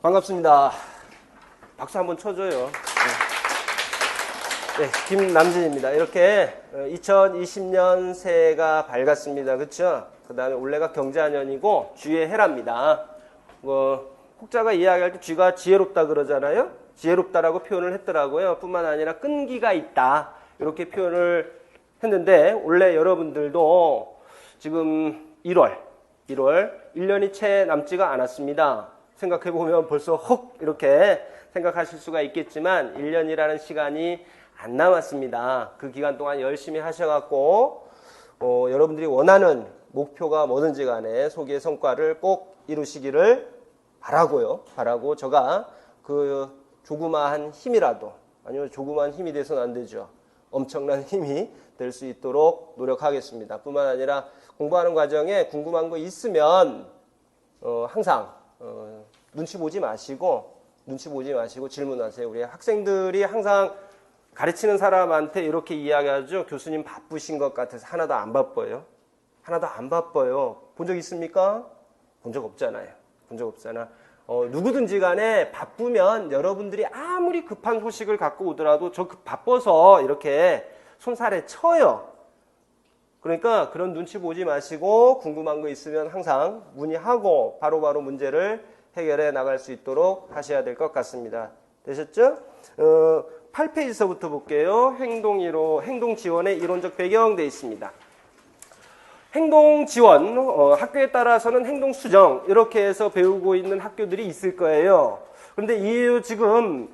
반갑습니다. 박수 한번 쳐줘요. 네, 김남진입니다. 이렇게 2020년 새해가 밝았습니다. 그렇죠? 그 다음에 올해가 경자년이고 쥐의 해랍니다. 혹자가 이야기할 때 쥐가 지혜롭다 그러잖아요. 지혜롭다라고 표현을 했더라고요. 뿐만 아니라 끈기가 있다 이렇게 표현을 했는데, 원래 여러분들도 지금 1월 1년이 채 남지가 않았습니다. 생각해보면 벌써 헉 이렇게 생각하실 수가 있겠지만 1년이라는 시간이 안 남았습니다. 그 기간 동안 열심히 하셔갖고 여러분들이 원하는 목표가 뭐든지 간에 소기의 성과를 꼭 이루시기를 바라고 제가 그 조그마한 힘이라도, 아니면 조그마한 힘이 돼서는 안 되죠. 엄청난 힘이 될 수 있도록 노력하겠습니다. 뿐만 아니라 공부하는 과정에 궁금한 거 있으면 항상 눈치 보지 마시고 질문하세요. 우리 학생들이 항상 가르치는 사람한테 이렇게 이야기하죠. 교수님 바쁘신 것 같아서. 하나도 안 바빠요. 본 적 있습니까? 본 적 없잖아요. 누구든지 간에 바쁘면 여러분들이 아무리 급한 소식을 갖고 오더라도 저 바빠서 이렇게 손살에 쳐요. 그러니까 그런 눈치 보지 마시고 궁금한 거 있으면 항상 문의하고 바로바로 문제를 해결해 나갈 수 있도록 하셔야 될 것 같습니다. 되셨죠? 8페이지서부터 볼게요. 행동 지원의 이론적 배경 되어 있습니다. 행동 지원, 학교에 따라서는 행동 수정 이렇게 해서 배우고 있는 학교들이 있을 거예요. 그런데 지금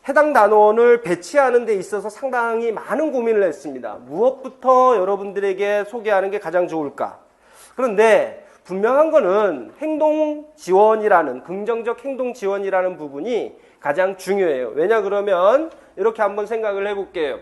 해당 단원을 배치하는 데 있어서 상당히 많은 고민을 했습니다. 무엇부터 여러분들에게 소개하는 게 가장 좋을까? 그런데 분명한 거는 행동 지원이라는, 긍정적 행동 지원이라는 부분이 가장 중요해요. 왜냐 그러면 이렇게 한번 생각을 해볼게요.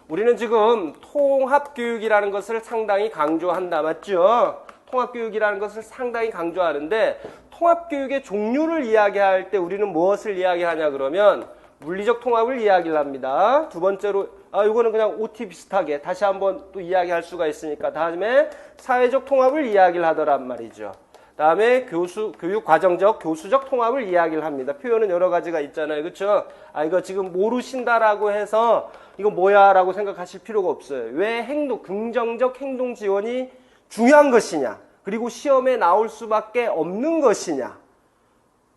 우리는 지금 통합교육이라는 것을 상당히 강조한다. 맞죠? 통합교육이라는 것을 상당히 강조하는데, 통합교육의 종류를 이야기할 때 우리는 무엇을 이야기하냐 그러면 물리적 통합을 이야기를 합니다. 두 번째로 이거는 그냥 OT 비슷하게 다시 한번 또 이야기할 수가 있으니까 다음에 사회적 통합을 이야기를 하더란 말이죠. 다음에 교육과정적, 교수적 통합을 이야기를 합니다. 표현은 여러 가지가 있잖아요. 그렇죠? 이거 지금 모르신다라고 해서 이거 뭐야 라고 생각하실 필요가 없어요. 왜 긍정적 행동 지원이 중요한 것이냐, 그리고 시험에 나올 수밖에 없는 것이냐,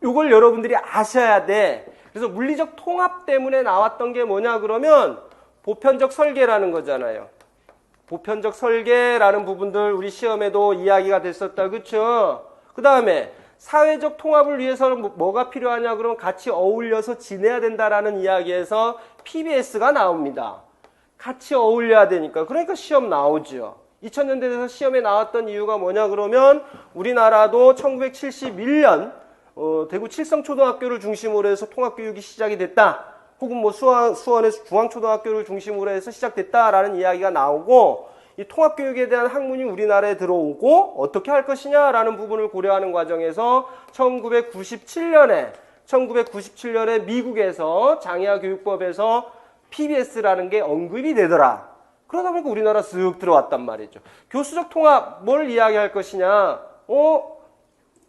이걸 여러분들이 아셔야 돼. 그래서 물리적 통합 때문에 나왔던 게 뭐냐 그러면 보편적 설계라는 거잖아요. 보편적 설계라는 부분들 우리 시험에도 이야기가 됐었다. 그렇죠? 그 다음에 사회적 통합을 위해서는 뭐가 필요하냐 그러면 같이 어울려서 지내야 된다라는 이야기에서 PBS가 나옵니다. 같이 어울려야 되니까. 그러니까 시험 나오죠. 2000년대에서 시험에 나왔던 이유가 뭐냐 그러면 우리나라도 1971년 대구 칠성초등학교를 중심으로 해서 통합교육이 시작이 됐다. 혹은 수원에서 중앙초등학교를 중심으로 해서 시작됐다라는 이야기가 나오고, 이 통합교육에 대한 학문이 우리나라에 들어오고 어떻게 할 것이냐라는 부분을 고려하는 과정에서 1997년에 미국에서 장애아 교육법에서 PBS라는 게 언급이 되더라. 그러다 보니까 우리나라 쓱 들어왔단 말이죠. 교수적 통합, 뭘 이야기할 것이냐?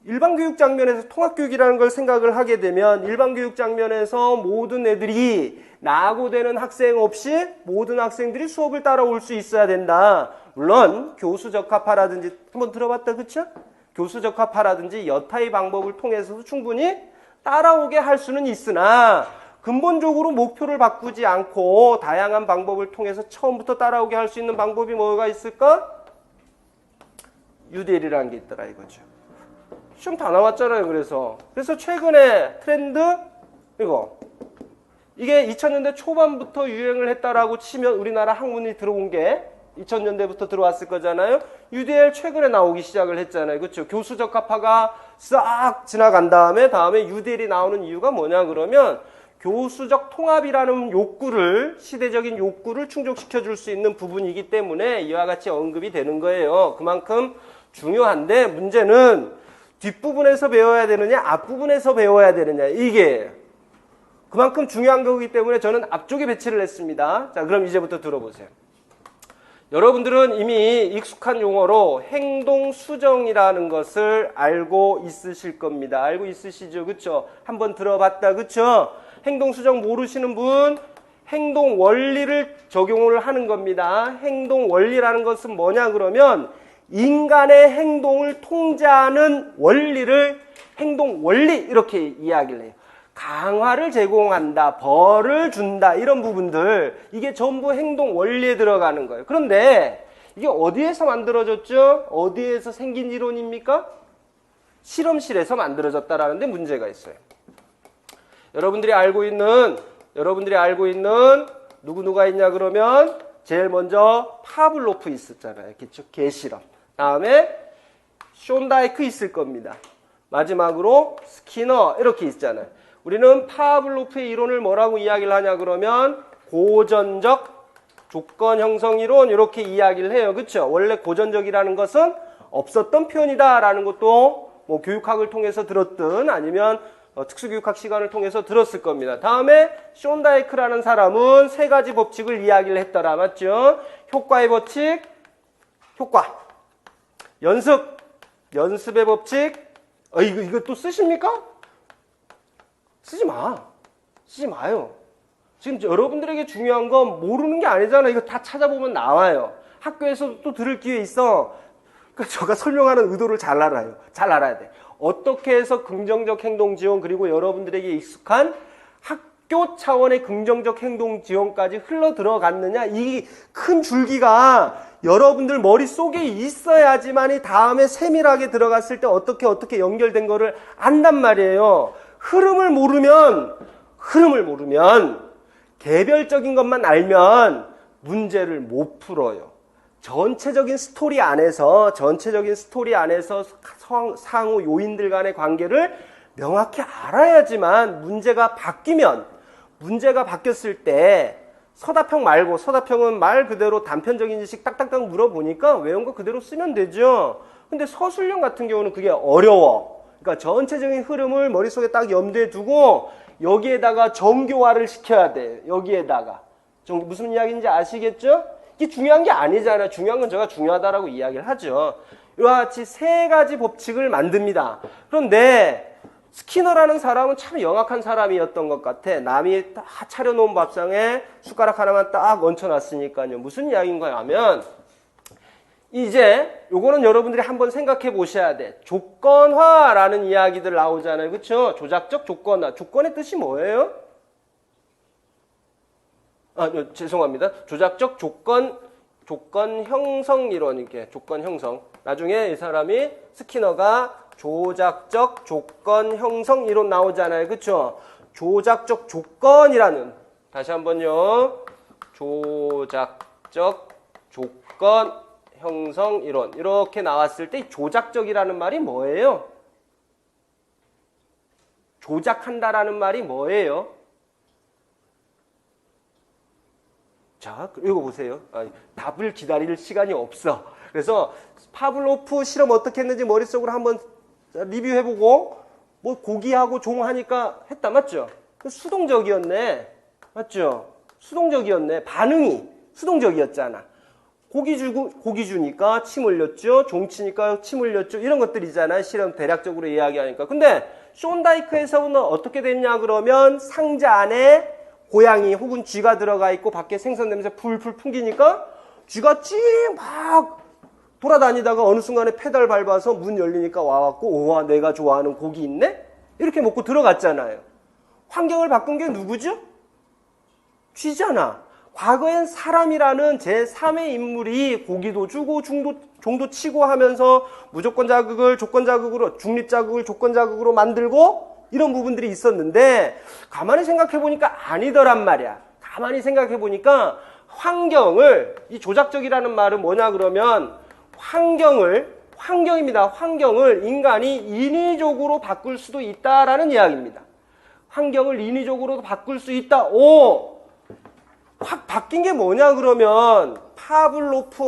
일반 교육 장면에서 통합교육이라는 걸 생각을 하게 되면 일반 교육 장면에서 모든 애들이 낙오되는 학생 없이 모든 학생들이 수업을 따라올 수 있어야 된다. 물론 교수적합화라든지 한번 들어봤다. 그쵸? 교수적합화라든지 여타의 방법을 통해서도 충분히 따라오게 할 수는 있으나 근본적으로 목표를 바꾸지 않고 다양한 방법을 통해서 처음부터 따라오게 할 수 있는 방법이 뭐가 있을까? UDL이라는 게 있더라 이거죠. 시험 다 나왔잖아요. 그래서 최근에 트렌드 이게 2000년대 초반부터 유행을 했다라고 치면 우리나라 학문이 들어온 게 2000년대부터 들어왔을 거잖아요. UDL 최근에 나오기 시작을 했잖아요. 그렇죠? 교수적합화가 싹 지나간 다음에 UDL이 나오는 이유가 뭐냐 그러면 교수적 통합이라는 시대적인 욕구를 충족시켜 줄 수 있는 부분이기 때문에 이와 같이 언급이 되는 거예요. 그만큼 중요한데 문제는 뒷부분에서 배워야 되느냐 앞부분에서 배워야 되느냐, 이게 그만큼 중요한 거기 때문에 저는 앞쪽에 배치를 했습니다. 자, 그럼 이제부터 들어보세요. 여러분들은 이미 익숙한 용어로 행동 수정이라는 것을 알고 있으실 겁니다. 알고 있으시죠? 그쵸? 한번 들어봤다. 그쵸? 행동 수정 모르시는 분, 행동 원리를 적용을 하는 겁니다. 행동 원리라는 것은 뭐냐 그러면 인간의 행동을 통제하는 원리를 행동 원리 이렇게 이야기를 해요. 강화를 제공한다, 벌을 준다 이런 부분들 이게 전부 행동 원리에 들어가는 거예요. 그런데 이게 어디에서 만들어졌죠? 어디에서 생긴 이론입니까? 실험실에서 만들어졌다라는 데 문제가 있어요. 여러분들이 알고 있는 누구누가 있냐 그러면 제일 먼저 파블로프 있었잖아요. 그렇죠? 개실험. 다음에 숀다이크 있을 겁니다. 마지막으로 스키너 이렇게 있잖아요. 우리는 파블로프의 이론을 뭐라고 이야기를 하냐 그러면 고전적 조건 형성 이론 이렇게 이야기를 해요. 그렇죠? 원래 고전적이라는 것은 없었던 표현이다라는 것도 뭐 교육학을 통해서 들었든 아니면 특수교육학 시간을 통해서 들었을 겁니다. 다음에 숀다이크라는 사람은 세 가지 법칙을 이야기를 했더라. 맞죠? 효과의 법칙, 효과. 연습의 법칙. 이거 또 쓰십니까? 쓰지 마요. 지금 여러분들에게 중요한 건 모르는 게 아니잖아. 이거 다 찾아보면 나와요. 학교에서도 또 들을 기회 있어. 그러니까 제가 설명하는 의도를 잘 알아야 돼. 어떻게 해서 긍정적 행동 지원 그리고 여러분들에게 익숙한 학교 차원의 긍정적 행동 지원까지 흘러 들어갔느냐 이 큰 줄기가 여러분들 머릿속에 있어야지만이 다음에 세밀하게 들어갔을 때 어떻게 연결된 거를 안단 말이에요. 흐름을 모르면 개별적인 것만 알면 문제를 못 풀어요. 전체적인 스토리 안에서 상호 요인들 간의 관계를 명확히 알아야지만 문제가 바뀌었을 때 서다평은 말 그대로 단편적인 지식 딱딱딱 물어보니까 외운 거 그대로 쓰면 되죠. 근데 서술형 같은 경우는 그게 어려워. 그러니까 전체적인 흐름을 머릿속에 딱 염두에 두고 여기에다가 정교화를 시켜야 돼. 여기에다가. 무슨 이야기인지 아시겠죠? 이게 중요한 게 아니잖아요. 중요한 건 제가 중요하다라고 이야기를 하죠. 이와 같이 세 가지 법칙을 만듭니다. 그런데 스키너라는 사람은 참 영악한 사람이었던 것 같아. 남이 딱 차려놓은 밥상에 숟가락 하나만 딱 얹혀놨으니까요. 무슨 이야기인가 하면 이제 요거는 여러분들이 한번 생각해 보셔야 돼. 조건화라는 이야기들 나오잖아요. 그렇죠? 조작적 조건화. 조건의 뜻이 뭐예요? 죄송합니다. 조작적 조건 형성 이론 이게 조건 형성. 나중에 이 사람이 스키너가 조작적 조건 형성 이론 나오잖아요. 그렇죠? 조작적 조건이라는 다시 한번요. 조작적 조건 형성 이론 이렇게 나왔을 때 조작적이라는 말이 뭐예요? 조작한다라는 말이 뭐예요? 자, 읽어보세요. 답을 기다릴 시간이 없어. 그래서 파블로프 실험 어떻게 했는지 머릿속으로 한번 리뷰해보고 뭐 고기하고 종 하니까 했다. 맞죠? 수동적이었네. 맞죠? 수동적이었네. 반응이 수동적이었잖아. 고기 주니까 침 흘렸죠. 종 치니까 침 흘렸죠. 이런 것들이잖아요. 실험 대략적으로 이야기하니까. 근데 숀다이크에서는 어떻게 됐냐 그러면 상자 안에 고양이 혹은 쥐가 들어가 있고 밖에 생선 냄새 풀풀 풍기니까 쥐가 막 돌아다니다가 어느 순간에 페달 밟아서 문 열리니까 와갖고 우와 내가 좋아하는 고기 있네? 이렇게 먹고 들어갔잖아요. 환경을 바꾼 게 누구죠? 쥐잖아. 과거엔 사람이라는 제3의 인물이 고기도 주고 종도 치고 하면서 무조건 자극을 조건 자극으로 중립 자극을 조건 자극으로 만들고 이런 부분들이 있었는데 가만히 생각해 보니까 아니더란 말이야. 가만히 생각해 보니까 이 조작적이라는 말은 뭐냐 그러면 환경입니다. 환경을 인간이 인위적으로 바꿀 수도 있다라는 이야기입니다. 환경을 인위적으로 바꿀 수 있다. 확 바뀐 게 뭐냐 그러면 파블로프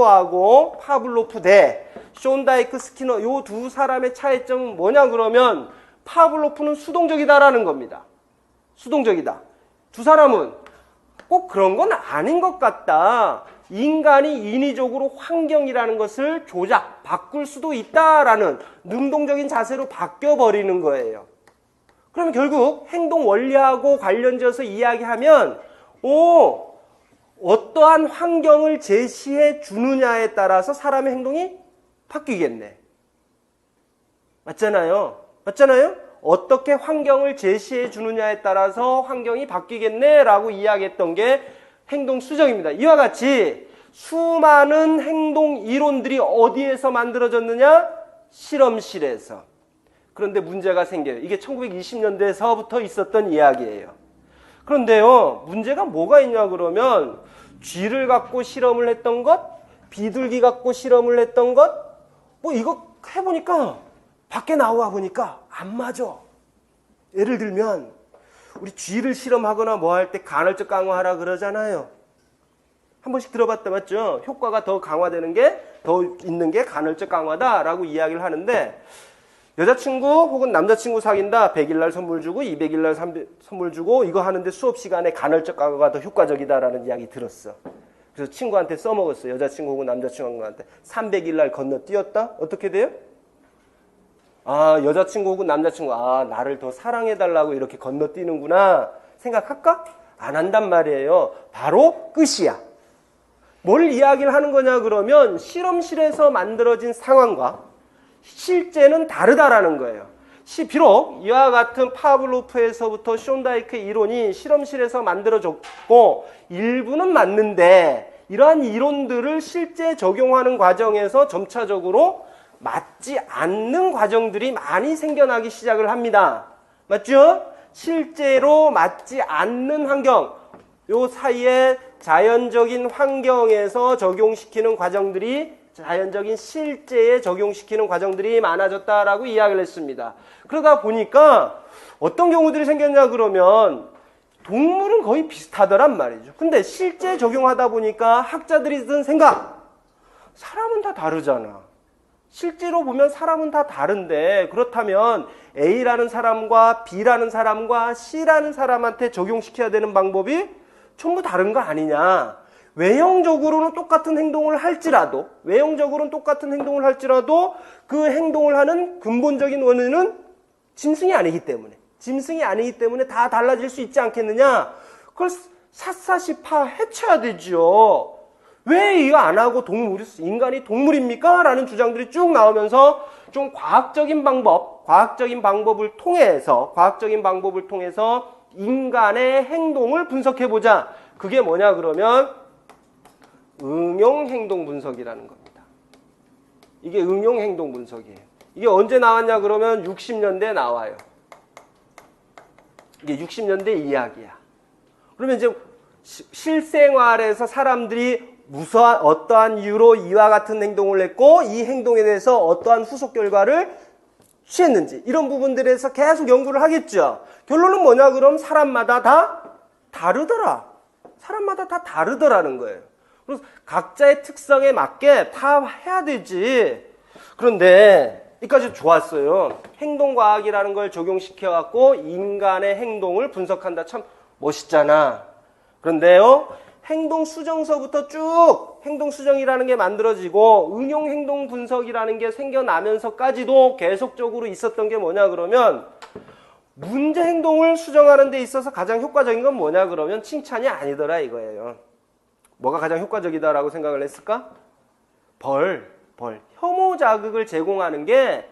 대 숀다이크 스키너 요 두 사람의 차이점은 뭐냐 그러면 파블로프는 수동적이다라는 겁니다. 수동적이다. 두 사람은 꼭 그런 건 아닌 것 같다. 인간이 인위적으로 환경이라는 것을 바꿀 수도 있다라는 능동적인 자세로 바뀌어버리는 거예요. 그러면 결국 행동 원리하고 관련지어서 이야기하면 어떠한 환경을 제시해 주느냐에 따라서 사람의 행동이 바뀌겠네. 맞잖아요. 어떻게 환경을 제시해 주느냐에 따라서 환경이 바뀌겠네 라고 이야기했던 게 행동 수정입니다. 이와 같이 수많은 행동 이론들이 어디에서 만들어졌느냐? 실험실에서. 그런데 문제가 생겨요. 이게 1920년대에서부터 있었던 이야기예요. 그런데요, 문제가 뭐가 있냐 그러면 쥐를 갖고 실험을 했던 것, 비둘기 갖고 실험을 했던 것, 이거 해보니까 밖에 나와 보니까 안 맞아. 예를 들면 우리 쥐를 실험하거나 뭐 할 때 간헐적 강화하라 그러잖아요. 한 번씩 들어봤다 맞죠? 효과가 더 강화되는 게 더 있는 게 간헐적 강화다라고 이야기를 하는데 여자친구 혹은 남자친구 사귄다 100일 날 선물 주고 200일 날 선물 주고 이거 하는데 수업 시간에 간헐적 강화가 더 효과적이다라는 이야기 들었어. 그래서 친구한테 써먹었어. 여자친구 혹은 남자친구한테 300일 날 건너뛰었다? 어떻게 돼요? 여자친구 혹은 남자친구, 나를 더 사랑해달라고 이렇게 건너뛰는구나 생각할까? 안 한단 말이에요. 바로 끝이야. 뭘 이야기를 하는 거냐 그러면 실험실에서 만들어진 상황과 실제는 다르다라는 거예요. 비록 이와 같은 파블로프에서부터 숀다이크의 이론이 실험실에서 만들어졌고 일부는 맞는데 이러한 이론들을 실제 적용하는 과정에서 점차적으로 맞지 않는 과정들이 많이 생겨나기 시작을 합니다. 맞죠? 실제로 맞지 않는 환경, 요 사이에 자연적인 환경에서 적용시키는 과정들이 자연적인 실제에 적용시키는 과정들이 많아졌다라고 이야기를 했습니다. 그러다 보니까 어떤 경우들이 생겼냐 그러면 동물은 거의 비슷하더란 말이죠. 근데 실제 적용하다 보니까 학자들이 든 생각, 사람은 다 다르잖아. 실제로 보면 사람은 다 다른데 그렇다면 A라는 사람과 B라는 사람과 C라는 사람한테 적용시켜야 되는 방법이 전부 다른 거 아니냐. 외형적으로는 똑같은 행동을 할지라도 그 행동을 하는 근본적인 원인은 짐승이 아니기 때문에 다 달라질 수 있지 않겠느냐. 그걸 샅샅이 해쳐야 되죠. 왜 이거 안 하고 인간이 동물입니까? 라는 주장들이 쭉 나오면서 좀 과학적인 방법을 통해서 인간의 행동을 분석해보자. 그게 뭐냐 그러면 응용행동 분석이라는 겁니다. 이게 응용행동 분석이에요. 이게 언제 나왔냐 그러면 60년대에 나와요. 이게 60년대 이야기야. 그러면 이제 실생활에서 사람들이 어떠한 이유로 이와 같은 행동을 했고 이 행동에 대해서 어떠한 후속 결과를 취했는지 이런 부분들에서 계속 연구를 하겠죠. 결론은 뭐냐 그럼 사람마다 다 다르더라는 거예요. 그래서 각자의 특성에 맞게 다 해야 되지. 그런데 여기까지 좋았어요. 행동과학이라는 걸 적용시켜갖고 인간의 행동을 분석한다. 참 멋있잖아. 그런데요, 행동수정서부터 쭉 행동수정이라는 게 만들어지고 응용행동 분석이라는 게 생겨나면서까지도 계속적으로 있었던 게 뭐냐 그러면 문제 행동을 수정하는 데 있어서 가장 효과적인 건 뭐냐 그러면 칭찬이 아니더라 이거예요. 뭐가 가장 효과적이다라고 생각을 했을까? 혐오 자극을 제공하는 게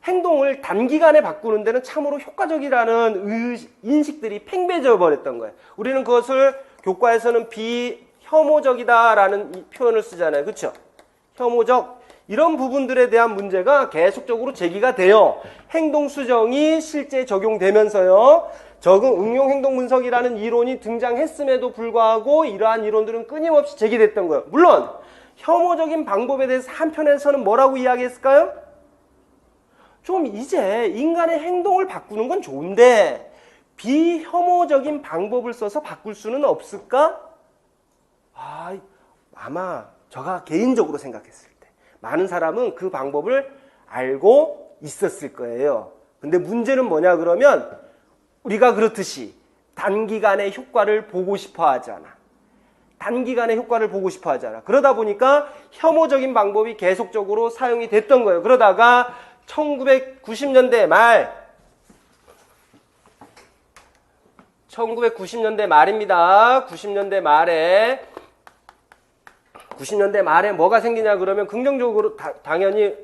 행동을 단기간에 바꾸는 데는 참으로 효과적이라는 인식들이 팽배져 버렸던 거예요. 우리는 그것을 교과에서는 비혐오적이다라는 표현을 쓰잖아요. 그렇죠? 혐오적 이런 부분들에 대한 문제가 계속적으로 제기가 돼요. 행동 수정이 실제 적용되면서요. 응용 행동 분석이라는 이론이 등장했음에도 불구하고 이러한 이론들은 끊임없이 제기됐던 거예요. 물론 혐오적인 방법에 대해서 한편에서는 뭐라고 이야기했을까요? 좀 이제 인간의 행동을 바꾸는 건 좋은데 비혐오적인 방법을 써서 바꿀 수는 없을까? 아마 제가 개인적으로 생각했을 때 많은 사람은 그 방법을 알고 있었을 거예요. 근데 문제는 뭐냐 그러면 우리가 그렇듯이 단기간에 효과를 보고 싶어 하잖아. 단기간에 효과를 보고 싶어 하잖아. 그러다 보니까 혐오적인 방법이 계속적으로 사용이 됐던 거예요. 그러다가 1990년대 말입니다. 90년대 말에 뭐가 생기냐 그러면 긍정적으로 당연히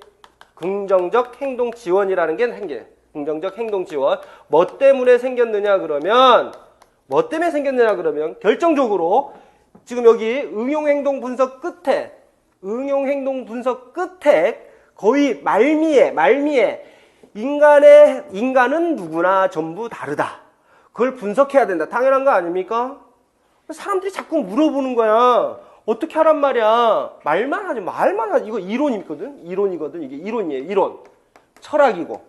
긍정적 행동 지원이라는 게 생겨요. 긍정적 행동 지원. 뭐 때문에 생겼느냐 그러면 결정적으로 지금 여기 응용행동 분석 끝에 거의 말미에 인간은 누구나 전부 다르다. 그걸 분석해야 된다. 당연한 거 아닙니까? 사람들이 자꾸 물어보는 거야. 어떻게 하란 말이야. 말만 하지. 이거 이론이거든. 이게 이론이에요. 이론. 철학이고.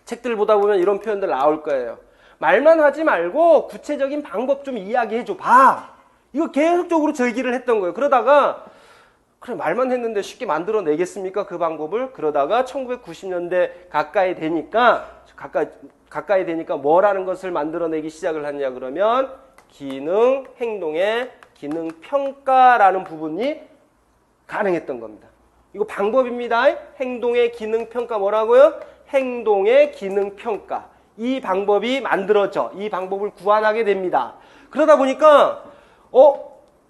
책들 보다 보면 이런 표현들 나올 거예요. 말만 하지 말고 구체적인 방법 좀 이야기해줘 봐. 이거 계속적으로 제기를 했던 거예요. 그러다가 그래 말만 했는데 쉽게 만들어내겠습니까? 그 방법을. 그러다가 1990년대 가까이 되니까 뭐라는 것을 만들어내기 시작을 하냐 그러면 기능, 행동의 기능 평가라는 부분이 가능했던 겁니다. 이거 방법입니다. 행동의 기능 평가 뭐라고요? 행동의 기능 평가. 이 방법이 만들어져. 이 방법을 구안하게 됩니다. 그러다 보니까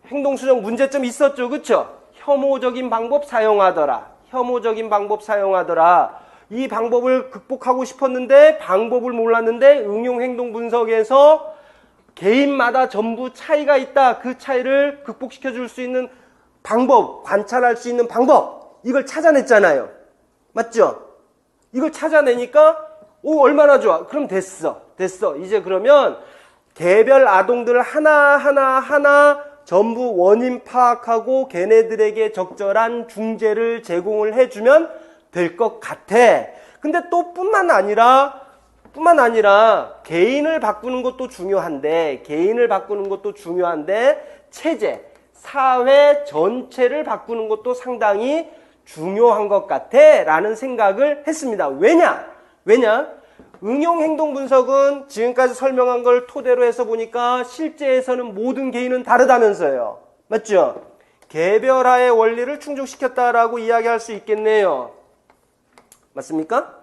행동수정 문제점이 있었죠. 그쵸? 혐오적인 방법 사용하더라. 이 방법을 극복하고 싶었는데 방법을 몰랐는데 응용행동 분석에서 개인마다 전부 차이가 있다. 그 차이를 극복시켜 줄 수 있는 방법, 관찰할 수 있는 방법, 이걸 찾아냈잖아요. 맞죠? 이걸 찾아내니까 얼마나 좋아. 그럼 됐어. 이제 그러면 개별 아동들 하나 전부 원인 파악하고 걔네들에게 적절한 중재를 제공을 해주면 될 것 같아. 근데 또 뿐만 아니라 개인을 바꾸는 것도 중요한데 체제, 사회 전체를 바꾸는 것도 상당히 중요한 것 같아 라는 생각을 했습니다. 왜냐? 응용행동 분석은 지금까지 설명한 걸 토대로 해서 보니까 실제에서는 모든 개인은 다르다면서요. 맞죠? 개별화의 원리를 충족시켰다라고 이야기할 수 있겠네요. 맞습니까?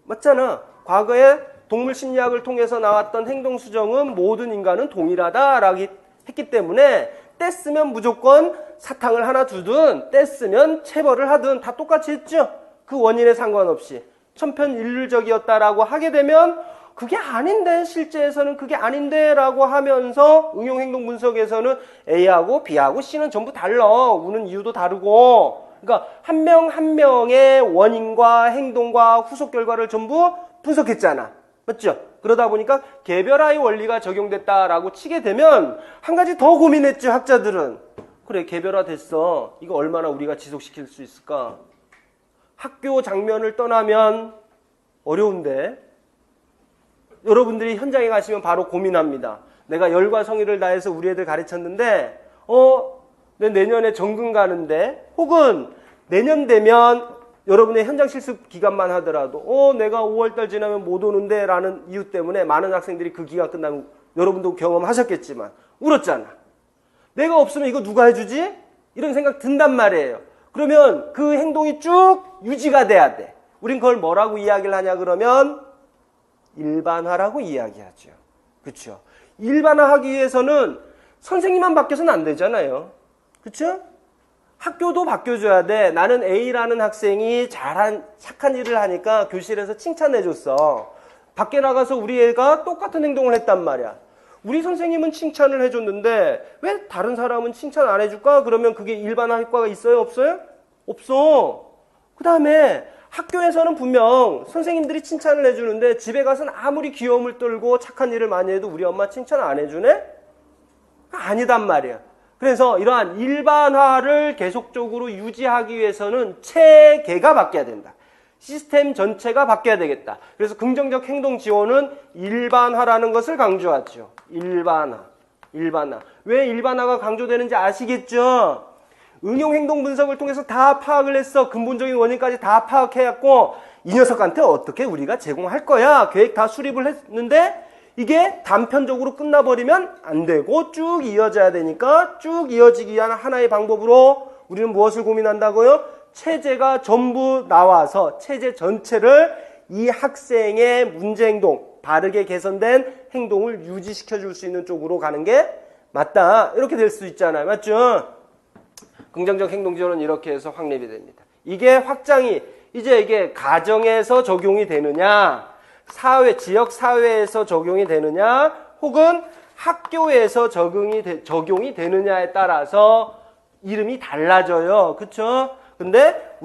맞잖아. 과거에 동물 심리학을 통해서 나왔던 행동 수정은 모든 인간은 동일하다라고 했기 때문에 떼쓰면 무조건 사탕을 하나 주든 떼쓰면 체벌을 하든 다 똑같이 했죠. 그 원인에 상관없이. 천편일률적이었다라고 하게 되면 그게 아닌데 실제에서는 그게 아닌데 라고 하면서 응용행동 분석에서는 A하고 B하고 C는 전부 달라. 우는 이유도 다르고 그러니까 한 명 한 명의 원인과 행동과 후속 결과를 전부 분석했잖아. 맞죠? 그러다 보니까 개별화의 원리가 적용됐다라고 치게 되면 한 가지 더 고민했죠. 학자들은. 그래 개별화 됐어. 이거 얼마나 우리가 지속시킬 수 있을까? 학교 장면을 떠나면 어려운데 여러분들이 현장에 가시면 바로 고민합니다. 내가 열과 성의를 다해서 우리 애들 가르쳤는데 내 내년에 정근 가는데 혹은 내년 되면 여러분의 현장 실습 기간만 하더라도 내가 5월달 지나면 못 오는데 라는 이유 때문에 많은 학생들이 그 기간 끝나면 여러분도 경험하셨겠지만 울었잖아. 내가 없으면 이거 누가 해주지? 이런 생각 든단 말이에요. 그러면 그 행동이 쭉 유지가 돼야 돼. 우린 그걸 뭐라고 이야기를 하냐 그러면 일반화라고 이야기하죠. 그렇죠? 일반화하기 위해서는 선생님만 바뀌어서는 안 되잖아요. 그렇죠? 학교도 바뀌어줘야 돼. 나는 A라는 학생이 착한 일을 하니까 교실에서 칭찬해줬어. 밖에 나가서 우리 애가 똑같은 행동을 했단 말이야. 우리 선생님은 칭찬을 해줬는데 왜 다른 사람은 칭찬 안 해줄까? 그러면 그게 일반화 효과가 있어요? 없어요? 없어. 그 다음에 학교에서는 분명 선생님들이 칭찬을 해주는데 집에 가서는 아무리 귀여움을 떨고 착한 일을 많이 해도 우리 엄마 칭찬 안 해주네? 아니단 말이야. 그래서 이러한 일반화를 계속적으로 유지하기 위해서는 체계가 바뀌어야 된다. 시스템 전체가 바뀌어야 되겠다. 그래서 긍정적 행동 지원은 일반화라는 것을 강조하죠. 일반화. 왜 일반화가 강조되는지 아시겠죠? 응용행동 분석을 통해서 다 파악을 했어. 근본적인 원인까지 다 파악해갖고 이 녀석한테 어떻게 우리가 제공할 거야. 계획 다 수립을 했는데 이게 단편적으로 끝나버리면 안 되고 쭉 이어져야 되니까 쭉 이어지기 위한 하나의 방법으로 우리는 무엇을 고민한다고요? 체제가 전부 나와서 체제 전체를 이 학생의 문제 행동, 바르게 개선된 행동을 유지시켜 줄 수 있는 쪽으로 가는 게 맞다. 이렇게 될 수 있잖아요. 맞죠? 긍정적 행동 지원은 이렇게 해서 확립이 됩니다. 이게 확장이 이제 이게 가정에서 적용이 되느냐, 사회, 지역 사회에서 적용이 되느냐, 혹은 학교에서 적용이 되느냐에 따라서 이름이 달라져요. 그쵸? 근데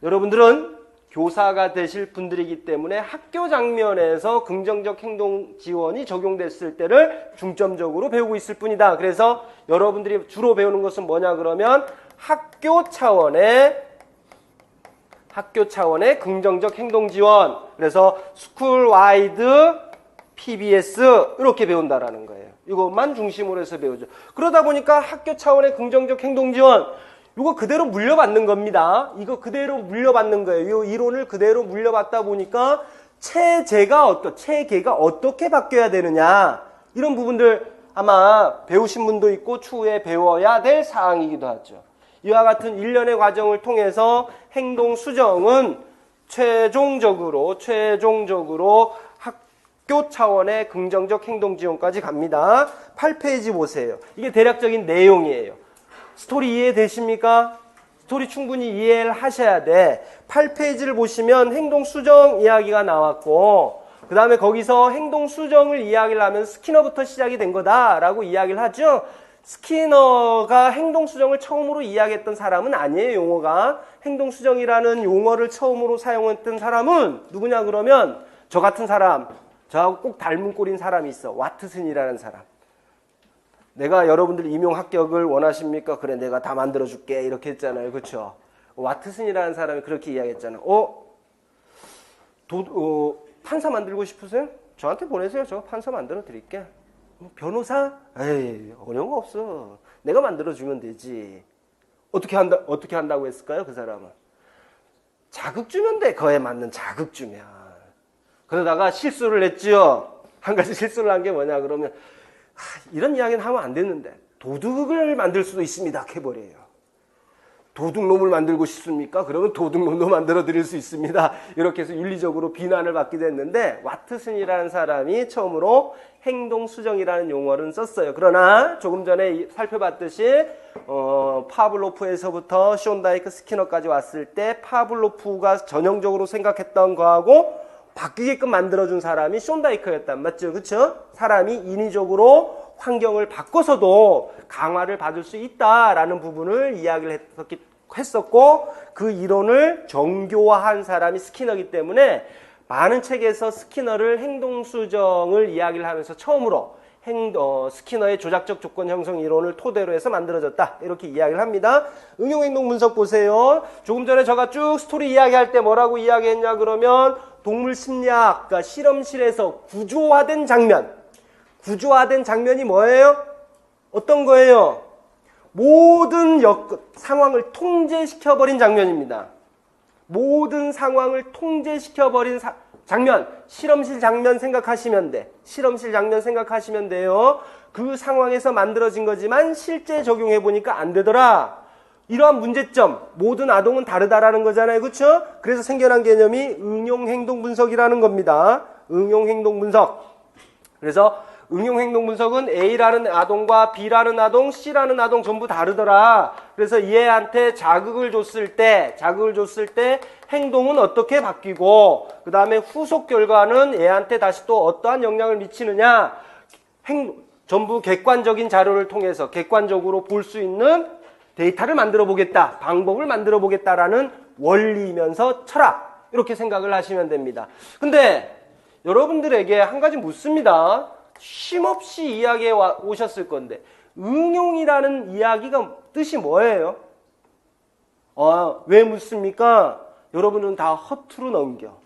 여러분들은 교사가 되실 분들이기 때문에 학교 장면에서 긍정적 행동 지원이 적용됐을 때를 중점적으로 배우고 있을 뿐이다. 그래서 여러분들이 주로 배우는 것은 뭐냐 그러면 학교 차원의 긍정적 행동 지원. 그래서 스쿨 와이드 PBS 이렇게 배운다라는 거예요. 이것만 중심으로 해서 배우죠. 그러다 보니까 학교 차원의 긍정적 행동 지원 이거 그대로 물려받는 겁니다. 이거 그대로 물려받는 거예요. 이 이론을 그대로 물려받다 보니까 체계가 어떻게 바뀌어야 되느냐 이런 부분들 아마 배우신 분도 있고 추후에 배워야 될 사항이기도 하죠. 이와 같은 일련의 과정을 통해서 행동 수정은 최종적으로 학교 차원의 긍정적 행동 지원까지 갑니다. 8페이지 보세요. 이게 대략적인 내용이에요. 스토리 이해되십니까? 스토리 충분히 이해를 하셔야 돼. 8페이지를 보시면 행동 수정 이야기가 나왔고 그 다음에 거기서 행동 수정을 이야기를 하면 스키너부터 시작이 된 거다라고 이야기를 하죠. 스키너가 행동 수정을 처음으로 이야기했던 사람은 아니에요. 용어가. 행동 수정이라는 용어를 처음으로 사용했던 사람은 누구냐 그러면 저 같은 사람, 저하고 꼭 닮은 꼴인 사람이 있어. 와트슨이라는 사람. 내가 여러분들 임용 합격을 원하십니까? 그래, 내가 다 만들어줄게. 이렇게 했잖아요. 그렇죠? 와트슨이라는 사람이 그렇게 이야기했잖아요. 판사 만들고 싶으세요? 저한테 보내세요. 저 판사 만들어 드릴게. 변호사? 에이, 어려운 거 없어. 내가 만들어주면 되지. 어떻게 한다고 했을까요? 그 사람은. 자극 주면 돼. 그에 맞는 자극 주면. 그러다가 실수를 했지요. 한 가지 실수를 한 게 뭐냐 그러면 이런 이야기는 하면 안 되는데 도둑을 만들 수도 있습니다. 해버려요. 도둑놈을 만들고 싶습니까? 그러면 도둑놈도 만들어 드릴 수 있습니다. 이렇게 해서 윤리적으로 비난을 받기도 했는데 와트슨이라는 사람이 처음으로 행동수정이라는 용어를 썼어요. 그러나 조금 전에 살펴봤듯이 파블로프에서부터 션다이크 스키너까지 왔을 때 파블로프가 전형적으로 생각했던 거하고 바뀌게끔 만들어준 사람이 션다이크였단 맞죠? 그쵸? 사람이 인위적으로 환경을 바꿔서도 강화를 받을 수 있다라는 부분을 이야기를 했었고 그 이론을 정교화한 사람이 스키너이기 때문에 많은 책에서 스키너를 행동수정을 이야기를 하면서 처음으로 스키너의 조작적 조건 형성 이론을 토대로 해서 만들어졌다. 이렇게 이야기를 합니다. 응용행동 분석 보세요. 조금 전에 제가 쭉 스토리 이야기할 때 뭐라고 이야기했냐 그러면 동물 심리학, 그러니까 실험실에서 구조화된 장면이 뭐예요? 어떤 거예요? 모든 상황을 통제시켜버린 장면입니다. 모든 상황을 통제시켜버린 장면, 실험실 장면 생각하시면 돼요. 그 상황에서 만들어진 거지만 실제 적용해보니까 안 되더라. 이러한 문제점, 모든 아동은 다르다라는 거잖아요. 그렇죠? 그래서 생겨난 개념이 응용행동분석이라는 겁니다. 응용행동분석. 그래서 응용행동분석은 A라는 아동과 B라는 아동, C라는 아동 전부 다르더라. 그래서 얘한테 자극을 줬을 때 행동은 어떻게 바뀌고 그 다음에 후속 결과는 얘한테 다시 또 어떠한 영향을 미치느냐 전부 객관적인 자료를 통해서 객관적으로 볼 수 있는 데이터를 만들어 보겠다. 방법을 만들어 보겠다라는 원리면서 철학 이렇게 생각을 하시면 됩니다. 근데 여러분들에게 한 가지 묻습니다. 쉼없이 이야기해 오셨을 건데 응용이라는 이야기가 뜻이 뭐예요? 왜 묻습니까? 여러분은 다 허투루 넘겨.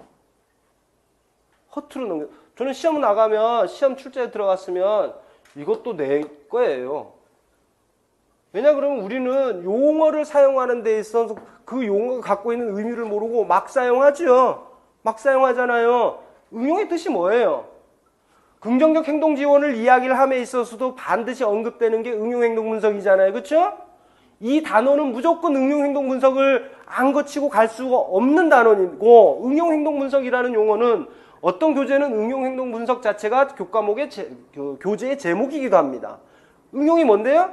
저는 시험 나가면 시험 출제에 들어갔으면 이것도 내 거예요. 왜냐 그러면 우리는 용어를 사용하는 데 있어서 그 용어가 갖고 있는 의미를 모르고 막 사용하죠. 막 사용하잖아요. 응용의 뜻이 뭐예요? 긍정적 행동 지원을 이야기를 함에 있어서도 반드시 언급되는 게 응용행동 분석이잖아요. 그렇죠? 이 단어는 무조건 응용행동 분석을 안 거치고 갈 수가 없는 단어이고, 응용행동 분석이라는 용어는 어떤 교재는 응용행동 분석 자체가 교과목의 교재의 제목이기도 합니다. 응용이 뭔데요?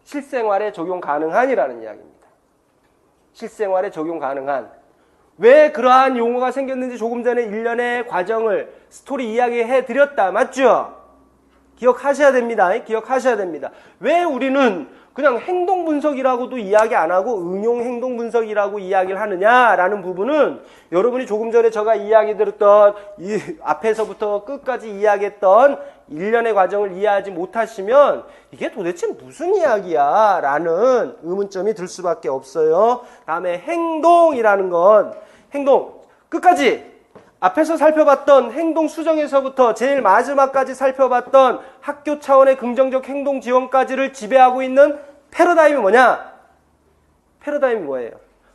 실생활에 적용 가능한이라는 이야기입니다. 실생활에 적용 가능한. 왜 그러한 용어가 생겼는지 조금 전에 일련의 과정을 스토리 이야기해 드렸다. 맞죠? 기억하셔야 됩니다. 기억하셔야 됩니다. 왜 우리는 그냥 행동 분석이라고도 이야기 안 하고 응용 행동 분석이라고 이야기를 하느냐라는 부분은 여러분이 조금 전에 제가 이야기 드렸던 이 앞에서부터 끝까지 이야기했던 일련의 과정을 이해하지 못하시면 이게 도대체 무슨 이야기야 라는 의문점이 들 수밖에 없어요. 다음에 행동이라는 건 행동 끝까지 앞에서 살펴봤던 행동 수정에서부터 제일 마지막까지 살펴봤던 학교 차원의 긍정적 행동 지원까지를 지배하고 있는 패러다임이 뭐냐? 패러다임이 뭐예요?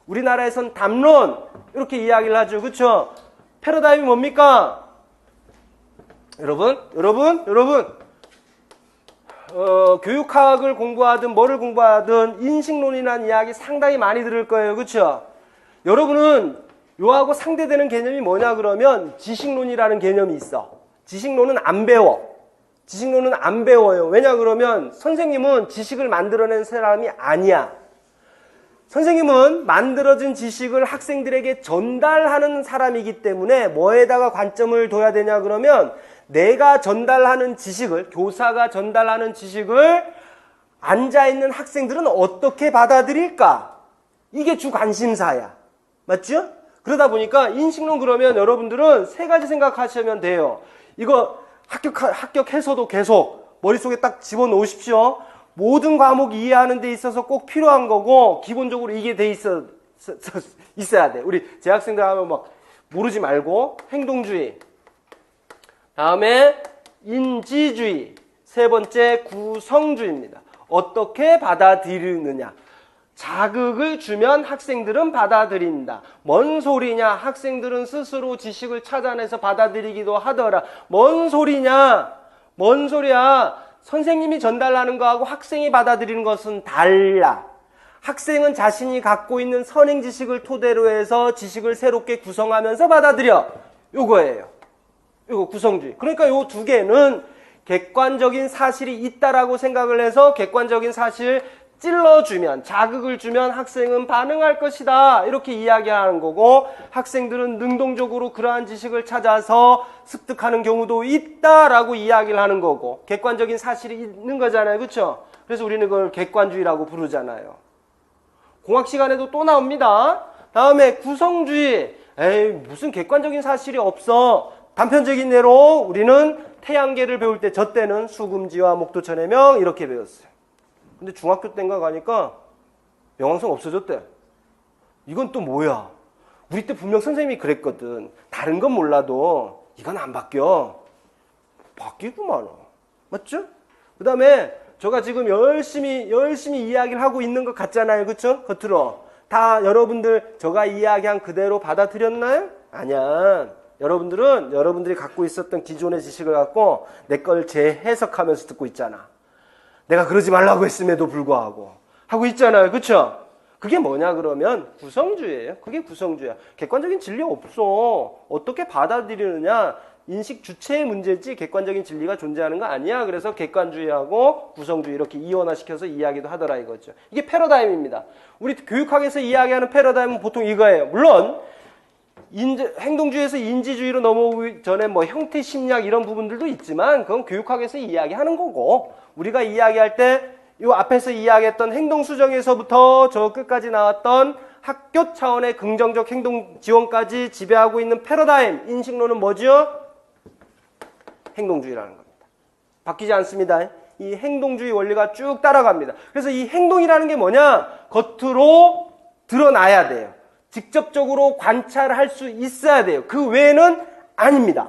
우리나라에선 담론 이렇게 이야기를 하죠. 그렇죠? 패러다임이 뭡니까? 여러분 교육학을 공부하든 뭐를 공부하든 인식론이라는 이야기 상당히 많이 들을 거예요. 그렇죠? 여러분은 요하고 상대되는 개념이 뭐냐 그러면 지식론이라는 개념이 있어. 지식론은 안 배워. 지식론은 안 배워요. 왜냐 그러면 선생님은 지식을 만들어낸 사람이 아니야. 선생님은 만들어진 지식을 학생들에게 전달하는 사람이기 때문에 뭐에다가 관점을 둬야 되냐 그러면 내가 전달하는 지식을, 교사가 전달하는 지식을 앉아있는 학생들은 어떻게 받아들일까? 이게 주 관심사야. 맞죠? 그러다 보니까 인식론 그러면 여러분들은 세 가지 생각하시면 돼요. 이거 합격해서도 계속 머릿속에 딱 집어넣으십시오. 모든 과목 이해하는 데 있어서 꼭 필요한 거고 기본적으로 이게 돼 있어야 돼. 우리 재학생들 하면 막 모르지 말고 행동주의, 다음에 인지주의, 세 번째 구성주의입니다. 어떻게 받아들이느냐. 자극을 주면 학생들은 받아들인다. 뭔 소리냐? 학생들은 스스로 지식을 찾아내서 받아들이기도 하더라. 뭔 소리냐? 뭔 소리야? 선생님이 전달하는 거하고 학생이 받아들이는 것은 달라. 학생은 자신이 갖고 있는 선행 지식을 토대로 해서 지식을 새롭게 구성하면서 받아들여. 요거예요. 요거 구성주의. 그러니까 요 두 개는 객관적인 사실이 있다라고 생각을 해서 객관적인 사실 찔러주면, 자극을 주면 학생은 반응할 것이다 이렇게 이야기하는 거고, 학생들은 능동적으로 그러한 지식을 찾아서 습득하는 경우도 있다라고 이야기를 하는 거고, 객관적인 사실이 있는 거잖아요. 그렇죠? 그래서 우리는 그걸 객관주의라고 부르잖아요. 공학 시간에도 또 나옵니다. 다음에 구성주의. 에이, 무슨 객관적인 사실이 없어. 단편적인 예로 우리는 태양계를 배울 때 저 때는 수금지와 목도천해명 이렇게 배웠어요. 근데 중학교 때인가 가니까 명왕성 없어졌대. 이건 또 뭐야? 우리 때 분명 선생님이 그랬거든. 다른 건 몰라도 이건 안 바뀌어. 바뀌구만. 맞죠? 그 다음에 제가 지금 열심히 이야기를 하고 있는 것 같잖아요. 그쵸? 겉으로. 다 여러분들 제가 이야기한 그대로 받아들였나요? 아니야. 여러분들은 여러분들이 갖고 있었던 기존의 지식을 갖고 내 걸 재해석하면서 듣고 있잖아. 내가 그러지 말라고 했음에도 불구하고 하고 있잖아요. 그쵸? 그게 뭐냐 그러면 구성주의예요. 그게 구성주의야. 객관적인 진리 없어. 어떻게 받아들이느냐. 인식 주체의 문제지 객관적인 진리가 존재하는 거 아니야. 그래서 객관주의하고 구성주의 이렇게 이원화시켜서 이야기도 하더라 이거죠. 이게 패러다임입니다. 우리 교육학에서 이야기하는 패러다임은 보통 이거예요. 물론 행동주의에서 인지주의로 넘어오기 전에 뭐 형태 심리학 이런 부분들도 있지만 그건 교육학에서 이야기하는 거고, 우리가 이야기할 때 이 앞에서 이야기했던 행동 수정에서부터 저 끝까지 나왔던 학교 차원의 긍정적 행동 지원까지 지배하고 있는 패러다임, 인식론은 뭐죠? 행동주의라는 겁니다. 바뀌지 않습니다. 이 행동주의 원리가 쭉 따라갑니다. 그래서 이 행동이라는 게 뭐냐? 겉으로 드러나야 돼요. 직접적으로 관찰할 수 있어야 돼요. 그 외에는 아닙니다.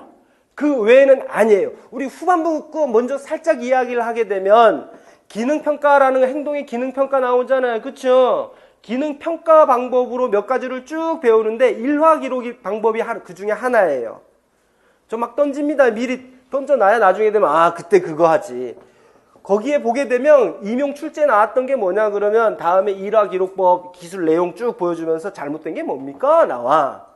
그 외에는 아니에요. 우리 후반부 거 먼저 살짝 이야기를 하게 되면 기능평가라는 행동의 기능평가 나오잖아요. 그쵸? 기능평가 방법으로 몇 가지를 쭉 배우는데 일화 기록이 방법이 그 중에 하나예요. 저 막 던집니다. 미리 던져놔야 나중에 되면 아 그때 그거 하지. 거기에 보게 되면 임용 출제 나왔던 게 뭐냐 그러면 다음에 일화기록법 기술 내용 쭉 보여주면서 잘못된 게 뭡니까? 나와.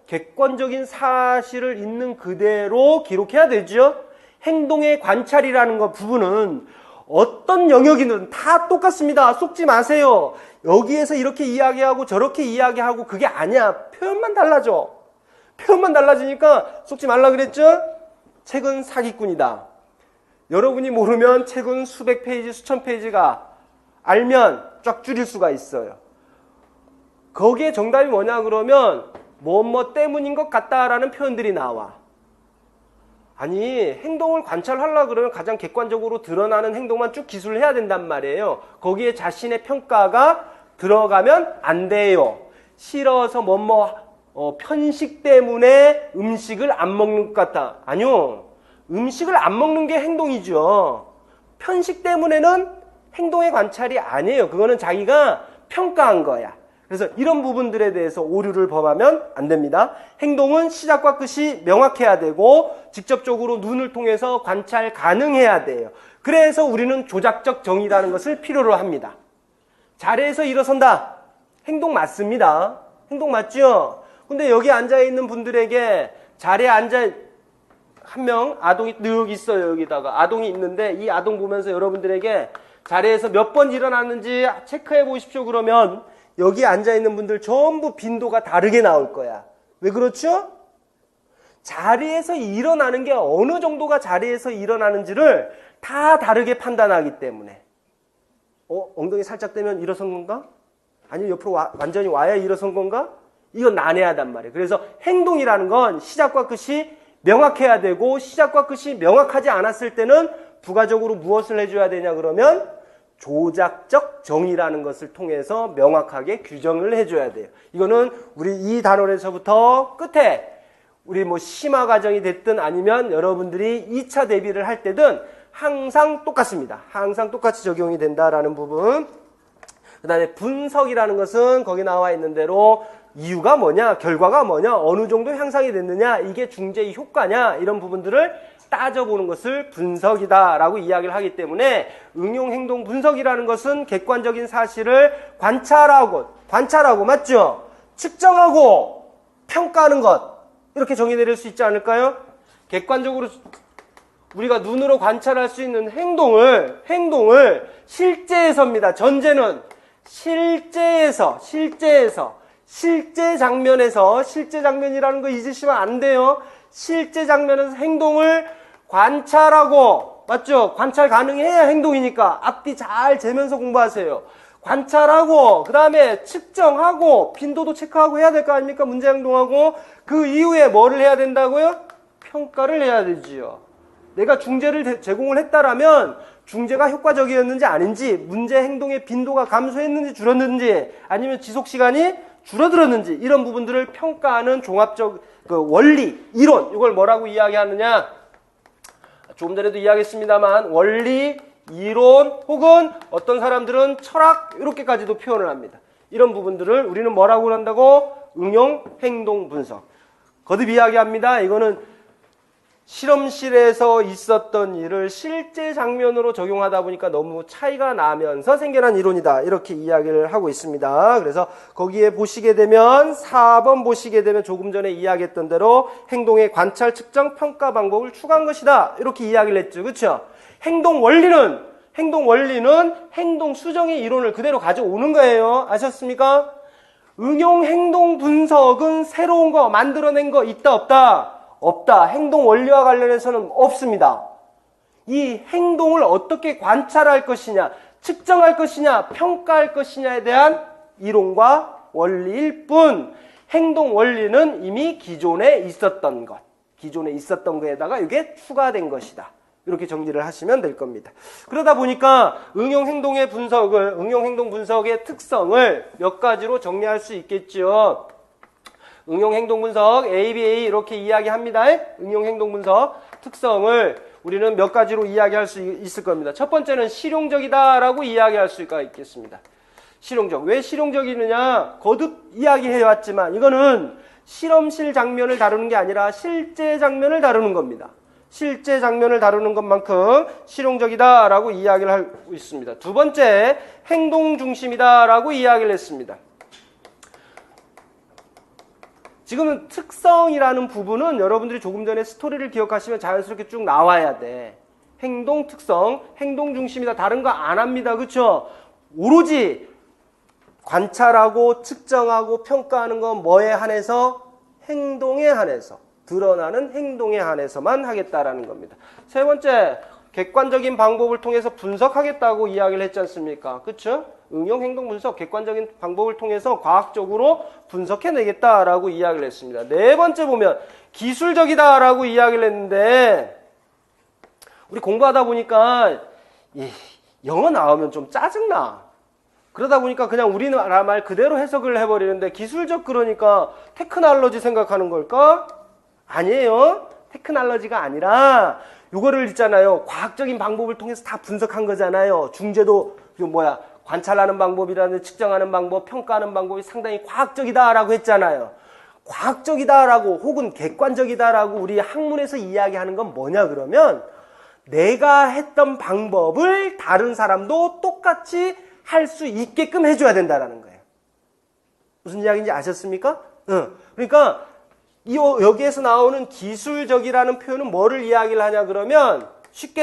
객관적인 사실을 있는 그대로 기록해야 되죠. 행동의 관찰이라는 것 부분은 어떤 영역이든 다 똑같습니다. 속지 마세요. 여기에서 이렇게 이야기하고 저렇게 이야기하고 그게 아니야. 표현만 달라져. 표현만 달라지니까 속지 말라 그랬죠? 책은 사기꾼이다. 여러분이 모르면 책은 수백 페이지, 수천 페이지가 알면 쫙 줄일 수가 있어요. 거기에 정답이 뭐냐 그러면 뭐뭐 때문인 것 같다라는 표현들이 나와. 아니 행동을 관찰하려고 그러면 가장 객관적으로 드러나는 행동만 쭉 기술을 해야 된단 말이에요. 거기에 자신의 평가가 들어가면 안 돼요. 싫어서 편식 때문에 음식을 안 먹는 것 같다. 아니요. 음식을 안 먹는 게 행동이죠. 편식 때문에는 행동의 관찰이 아니에요. 그거는 자기가 평가한 거야. 그래서 이런 부분들에 대해서 오류를 범하면 안 됩니다. 행동은 시작과 끝이 명확해야 되고 직접적으로 눈을 통해서 관찰 가능해야 돼요. 그래서 우리는 조작적 정의라는 것을 필요로 합니다. 자리에서 일어선다. 행동 맞습니다. 행동 맞죠? 근데 여기 앉아있는 분들에게 자리에 한 명 아동이 늘 있어요. 여기다가 아동이 있는데 이 아동 보면서 여러분들에게 자리에서 몇 번 일어났는지 체크해 보십시오. 그러면 여기 앉아있는 분들 전부 빈도가 다르게 나올 거야. 왜 그렇죠? 자리에서 일어나는 게 어느 정도가 자리에서 일어나는지를 다 다르게 판단하기 때문에 엉덩이 살짝 대면 일어선 건가? 아니면 옆으로 완전히 와야 일어선 건가? 이건 난해하단 말이에요. 그래서 행동이라는 건 시작과 끝이 명확해야 되고 시작과 끝이 명확하지 않았을 때는 부가적으로 무엇을 해줘야 되냐 그러면 조작적 정의라는 것을 통해서 명확하게 규정을 해줘야 돼요. 이거는 우리 이 단원에서부터 끝에 우리 심화 과정이 됐든 아니면 여러분들이 2차 대비를 할 때든 항상 똑같습니다. 항상 똑같이 적용이 된다라는 부분. 그 다음에 분석이라는 것은 거기 나와 있는 대로 이유가 뭐냐, 결과가 뭐냐, 어느 정도 향상이 됐느냐, 이게 중재의 효과냐, 이런 부분들을 따져보는 것을 분석이다라고 이야기를 하기 때문에 응용행동 분석이라는 것은 객관적인 사실을 관찰하고 맞죠? 측정하고 평가하는 것 이렇게 정의 내릴 수 있지 않을까요? 객관적으로 우리가 눈으로 관찰할 수 있는 행동을 실제에서입니다. 전제는 실제에서 실제 장면에서 실제 장면이라는 거 잊으시면 안 돼요. 실제 장면에서 행동을 관찰하고 맞죠? 관찰 가능해야 행동이니까 앞뒤 잘 재면서 공부하세요. 관찰하고 그 다음에 측정하고 빈도도 체크하고 해야 될 거 아닙니까? 문제 행동하고 그 이후에 뭐를 해야 된다고요? 평가를 해야 되지요. 내가 중재를 제공을 했다라면 중재가 효과적이었는지 아닌지 문제 행동의 빈도가 감소했는지 줄었는지 아니면 지속시간이 줄어들었는지 이런 부분들을 평가하는 종합적 원리, 이론 이걸 뭐라고 이야기하느냐 조금 전에도 이야기했습니다만 원리, 이론 혹은 어떤 사람들은 철학 이렇게까지도 표현을 합니다. 이런 부분들을 우리는 뭐라고 한다고? 응용 행동 분석. 거듭 이야기합니다. 이거는 실험실에서 있었던 일을 실제 장면으로 적용하다 보니까 너무 차이가 나면서 생겨난 이론이다. 이렇게 이야기를 하고 있습니다. 그래서 거기에 보시게 되면 4번 보시게 되면 조금 전에 이야기했던 대로 행동의 관찰, 측정, 평가 방법을 추가한 것이다. 이렇게 이야기를 했죠. 그렇죠? 행동 원리는 행동 수정의 이론을 그대로 가져오는 거예요. 아셨습니까? 응용 행동 분석은 새로운 거, 만들어낸 거 있다 없다? 없다. 행동 원리와 관련해서는 없습니다. 이 행동을 어떻게 관찰할 것이냐, 측정할 것이냐, 평가할 것이냐에 대한 이론과 원리일 뿐 행동 원리는 이미 기존에 있었던 것, 기존에 있었던 거에다가 이게 추가된 것이다. 이렇게 정리를 하시면 될 겁니다. 그러다 보니까 응용 행동 분석의 특성을 몇 가지로 정리할 수 있겠죠. 응용행동분석 ABA 이렇게 이야기합니다. 응용행동분석 특성을 우리는 몇 가지로 이야기할 수 있을 겁니다. 첫 번째는 실용적이다라고 이야기할 수가 있겠습니다. 실용적. 왜 실용적이느냐? 거듭 이야기해왔지만 이거는 실험실 장면을 다루는 게 아니라 실제 장면을 다루는 겁니다. 실제 장면을 다루는 것만큼 실용적이다라고 이야기를 하고 있습니다. 두 번째, 행동 중심이다라고 이야기를 했습니다. 지금은 특성이라는 부분은 여러분들이 조금 전에 스토리를 기억하시면 자연스럽게 쭉 나와야 돼. 행동 특성, 행동 중심이다. 다른 거 안 합니다. 그렇죠? 오로지 관찰하고 측정하고 평가하는 건 뭐에 한해서? 행동에 한해서. 드러나는 행동에 한해서만 하겠다라는 겁니다. 세 번째, 객관적인 방법을 통해서 분석하겠다고 이야기를 했지 않습니까? 그렇죠? 응용 행동 분석, 객관적인 방법을 통해서 과학적으로 분석해내겠다라고 이야기를 했습니다. 네 번째 보면 기술적이다라고 이야기를 했는데 우리 공부하다 보니까 영어 나오면 좀 짜증나. 그러다 보니까 그냥 우리나라 말 그대로 해석을 해버리는데 기술적 그러니까 테크놀로지 생각하는 걸까? 아니에요. 테크놀로지가 아니라 요거를 있잖아요. 과학적인 방법을 통해서 다 분석한 거잖아요. 중재도 관찰하는 방법이라든지 측정하는 방법, 평가하는 방법이 상당히 과학적이다라고 했잖아요. 과학적이다라고 혹은 객관적이다라고 우리 학문에서 이야기하는 건 뭐냐 그러면 내가 했던 방법을 다른 사람도 똑같이 할 수 있게끔 해줘야 된다라는 거예요. 무슨 이야기인지 아셨습니까? 그러니까 여기에서 나오는 기술적이라는 표현은 뭐를 이야기를 하냐 그러면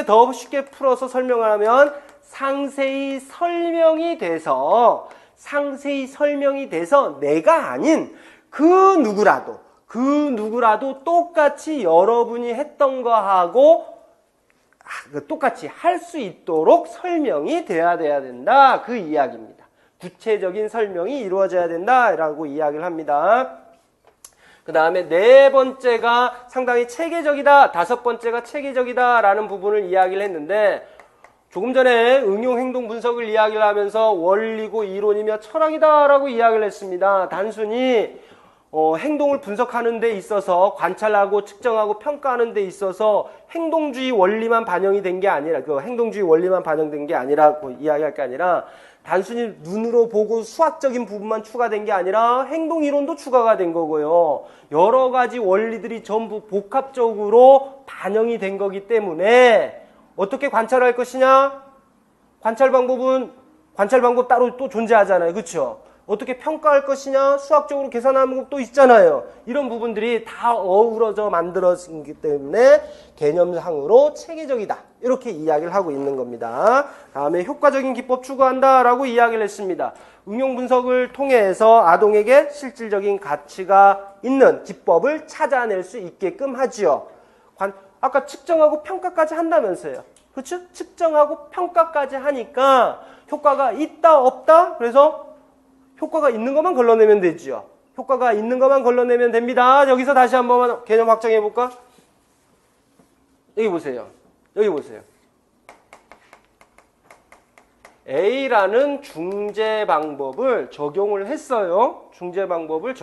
더 쉽게 풀어서 설명을 하면 상세히 설명이 돼서 내가 아닌 그 누구라도 똑같이 여러분이 했던 거하고 똑같이 할 수 있도록 설명이 돼야 된다. 그 이야기입니다. 구체적인 설명이 이루어져야 된다라고 이야기를 합니다. 그 다음에 네 번째가 상당히 체계적이다. 다섯 번째가 체계적이다라는 부분을 이야기를 했는데 조금 전에 응용 행동 분석을 이야기를 하면서 원리고 이론이며 철학이다라고 이야기를 했습니다. 단순히 행동을 분석하는 데 있어서 관찰하고 측정하고 평가하는 데 있어서 행동주의 원리만 반영이 된 게 아니라 행동주의 원리만 반영된 게 아니라고 이야기할 게 아니라 단순히 눈으로 보고 수학적인 부분만 추가된 게 아니라 행동 이론도 추가가 된 거고요. 여러 가지 원리들이 전부 복합적으로 반영이 된 거기 때문에 어떻게 관찰할 것이냐? 관찰 방법 따로 또 존재하잖아요. 그렇죠? 어떻게 평가할 것이냐? 수학적으로 계산하는 것도 있잖아요. 이런 부분들이 다 어우러져 만들어지기 때문에 개념상으로 체계적이다. 이렇게 이야기를 하고 있는 겁니다. 다음에 효과적인 기법 추구한다라고 이야기를 했습니다. 응용 분석을 통해서 아동에게 실질적인 가치가 있는 기법을 찾아낼 수 있게끔 하지요. 아까 측정하고 평가까지 한다면서요. 그렇죠? 측정하고 평가까지 하니까 효과가 있다 없다? 그래서 효과가 있는 것만 걸러내면 되지요. 효과가 있는 것만 걸러내면 됩니다. 여기서 다시 한 번만 개념 확정해 볼까? 여기 보세요. A라는 중재 방법을 적용을 했어요. 중재 방법을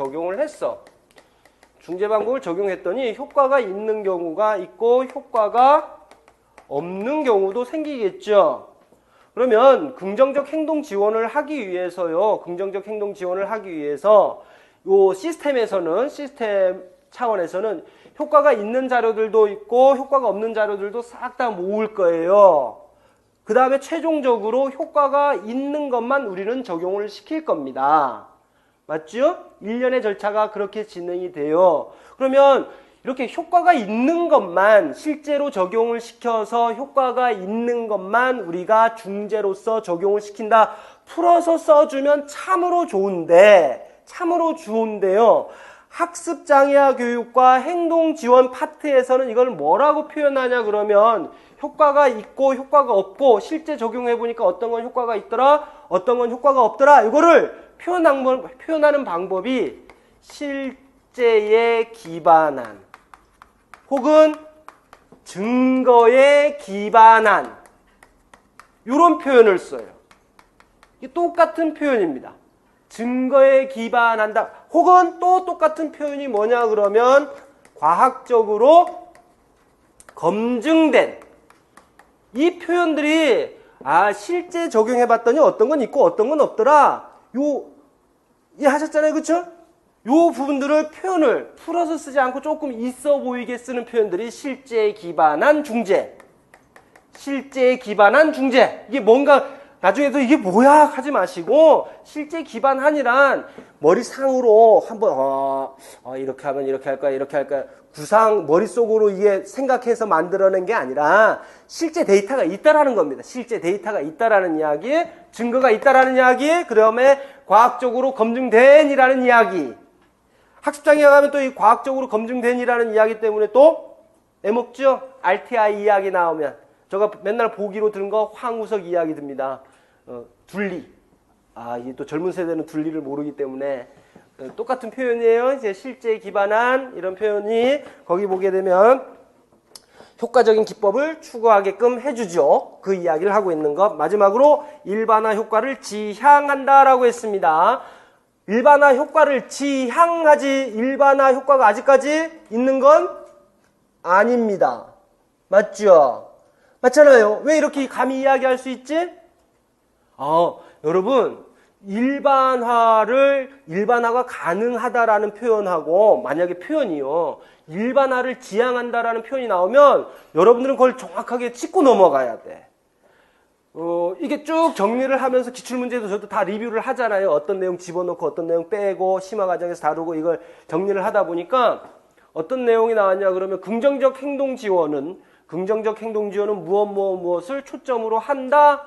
적용했더니 효과가 있는 경우가 있고 효과가 없는 경우도 생기겠죠. 그러면 긍정적 행동 지원을 하기 위해서 요 시스템 차원에서는 효과가 있는 자료들도 있고 효과가 없는 자료들도 싹 다 모을 거예요. 그 다음에 최종적으로 효과가 있는 것만 우리는 적용을 시킬 겁니다. 맞죠? 일련의 절차가 그렇게 진행이 돼요. 그러면 이렇게 효과가 있는 것만 실제로 적용을 시켜서 효과가 있는 것만 우리가 중재로서 적용을 시킨다. 풀어서 써주면 참으로 좋은데요. 학습장애아 교육과 행동지원 파트에서는 이걸 뭐라고 표현하냐 그러면 효과가 있고 효과가 없고 실제 적용해보니까 어떤 건 효과가 있더라, 어떤 건 효과가 없더라. 이거를 표현하는 방법이 실제에 기반한 혹은 증거에 기반한 이런 표현을 써요. 이게 똑같은 표현입니다. 증거에 기반한다. 혹은 또 똑같은 표현이 뭐냐 그러면 과학적으로 검증된 이 표현들이 실제 적용해봤더니 어떤 건 있고 어떤 건 없더라. 이해하셨잖아요. 그렇죠? 요 부분들을 표현을 풀어서 쓰지 않고 조금 있어 보이게 쓰는 표현들이 실제에 기반한 중재. 실제에 기반한 중재. 이게 뭔가 나중에도 이게 뭐야 하지 마시고 실제 기반한이란 머리상으로 한번 이렇게 하면 이렇게 할 거야 이렇게 할 거야 구상 머릿속으로 이게 생각해서 만들어낸 게 아니라 실제 데이터가 있다라는 겁니다. 실제 데이터가 있다라는 이야기, 증거가 있다라는 이야기, 그다음에 과학적으로 검증된이라는 이야기. 학습장에 가면 또 이 과학적으로 검증된이라는 이야기 때문에 또 애먹죠? RTI 이야기 나오면 제가 맨날 보기로 들은 거 황우석 이야기 듭니다. 둘리. 이게 또 젊은 세대는 둘리를 모르기 때문에 똑같은 표현이에요. 이제 실제에 기반한 이런 표현이 거기 보게 되면 효과적인 기법을 추구하게끔 해주죠. 그 이야기를 하고 있는 것. 마지막으로 일반화 효과를 지향한다라고 했습니다. 일반화 효과를 지향하지 일반화 효과가 아직까지 있는 건 아닙니다. 맞죠? 맞잖아요. 왜 이렇게 감히 이야기할 수 있지? 여러분 일반화가 가능하다라는 표현하고 만약에 표현이요. 일반화를 지향한다라는 표현이 나오면 여러분들은 그걸 정확하게 짚고 넘어가야 돼. 이게 쭉 정리를 하면서 기출문제도 저도 다 리뷰를 하잖아요. 어떤 내용 집어넣고 어떤 내용 빼고 심화 과정에서 다루고 이걸 정리를 하다 보니까 어떤 내용이 나왔냐 그러면 긍정적 행동 지원은 무엇을 초점으로 한다.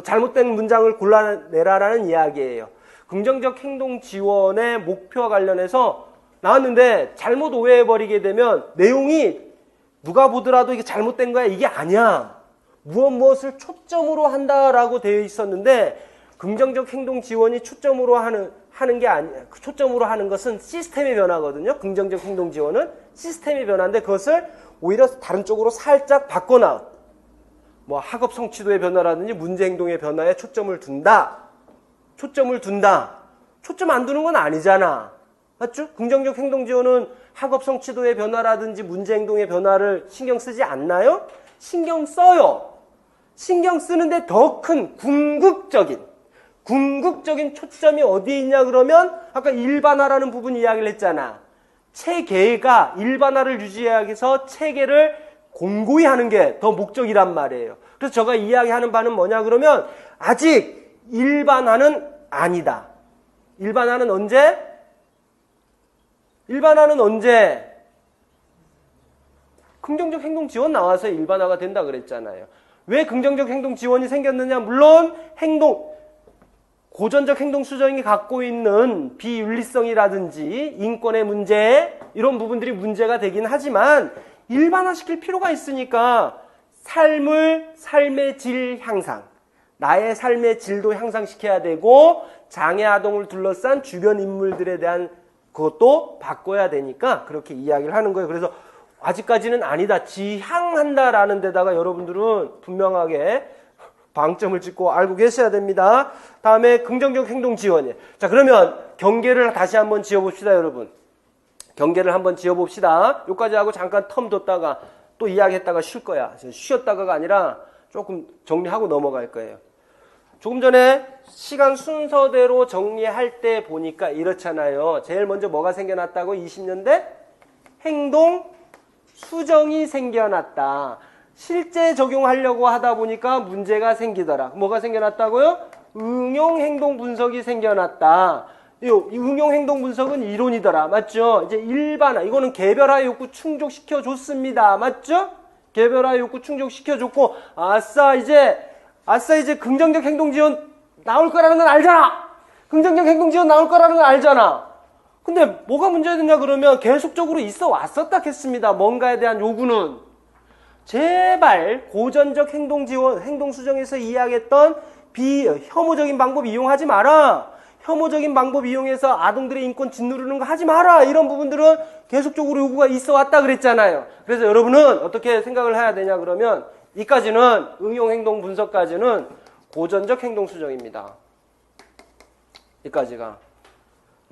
잘못된 문장을 골라내라라는 이야기예요. 긍정적 행동 지원의 목표와 관련해서 나왔는데 잘못 오해해버리게 되면 내용이 누가 보더라도 이게 잘못된 거야. 이게 아니야. 무엇을 초점으로 한다라고 되어 있었는데 긍정적 행동 지원이 초점으로 하는 게 아니야. 초점으로 하는 것은 시스템의 변화거든요. 긍정적 행동 지원은 시스템의 변화인데 그것을 오히려 다른 쪽으로 살짝 바꿔놔. 학업 성취도의 변화라든지 문제 행동의 변화에 초점을 둔다. 초점 안 두는 건 아니잖아. 맞죠? 긍정적 행동 지원은 학업 성취도의 변화라든지 문제 행동의 변화를 신경 쓰지 않나요? 신경 써요. 신경 쓰는데 더 큰 궁극적인 초점이 어디에 있냐 그러면 아까 일반화라는 부분 이야기를 했잖아. 체계가 일반화를 유지하기 위해서 체계를 공고히 하는 게 더 목적이란 말이에요. 그래서 제가 이야기하는 바는 뭐냐 그러면 아직 일반화는 아니다. 일반화는 언제? 긍정적 행동 지원 나와서 일반화가 된다 그랬잖아요. 왜 긍정적 행동 지원이 생겼느냐? 물론 고전적 행동 수정이 갖고 있는 비윤리성이라든지 인권의 문제 이런 부분들이 문제가 되긴 하지만 일반화시킬 필요가 있으니까 삶의 질 향상, 나의 삶의 질도 향상시켜야 되고 장애 아동을 둘러싼 주변 인물들에 대한 그것도 바꿔야 되니까 그렇게 이야기를 하는 거예요. 그래서 아직까지는 아니다. 지향한다라는 데다가 여러분들은 분명하게 방점을 찍고 알고 계셔야 됩니다. 다음에 긍정적 행동 지원이에요. 자, 그러면 경계를 다시 한번 지어봅시다, 여러분. 경계를 한번 지어봅시다. 여기까지 하고 잠깐 텀 뒀다가 또 이야기했다가 쉴 거야. 쉬었다가가 아니라 조금 정리하고 넘어갈 거예요. 조금 전에 시간 순서대로 정리할 때 보니까 이렇잖아요. 제일 먼저 뭐가 생겨났다고? 20년대 행동 수정이 생겨났다. 실제 적용하려고 하다 보니까 문제가 생기더라. 뭐가 생겨났다고요? 응용 행동 분석이 생겨났다. 이 응용 행동 분석은 이론이더라. 맞죠? 이제 일반화. 이거는 개별화 욕구 충족시켜 줬습니다. 맞죠? 개별화 욕구 충족시켜 줬고 아싸 이제 긍정적 행동 지원 나올 거라는 건 알잖아. 긍정적 행동 지원 나올 거라는 건 알잖아. 근데 뭐가 문제였냐 그러면 계속적으로 있어 왔었다 했습니다. 뭔가에 대한 요구는. 제발 고전적 행동 지원, 행동 수정에서 이야기했던 비혐오적인 방법 이용하지 마라. 혐오적인 방법 이용해서 아동들의 인권 짓누르는 거 하지 마라. 이런 부분들은 계속적으로 요구가 있어 왔다 그랬잖아요. 그래서 여러분은 어떻게 생각을 해야 되냐 그러면 이까지는 응용 행동 분석까지는 고전적 행동 수정입니다. 이까지가.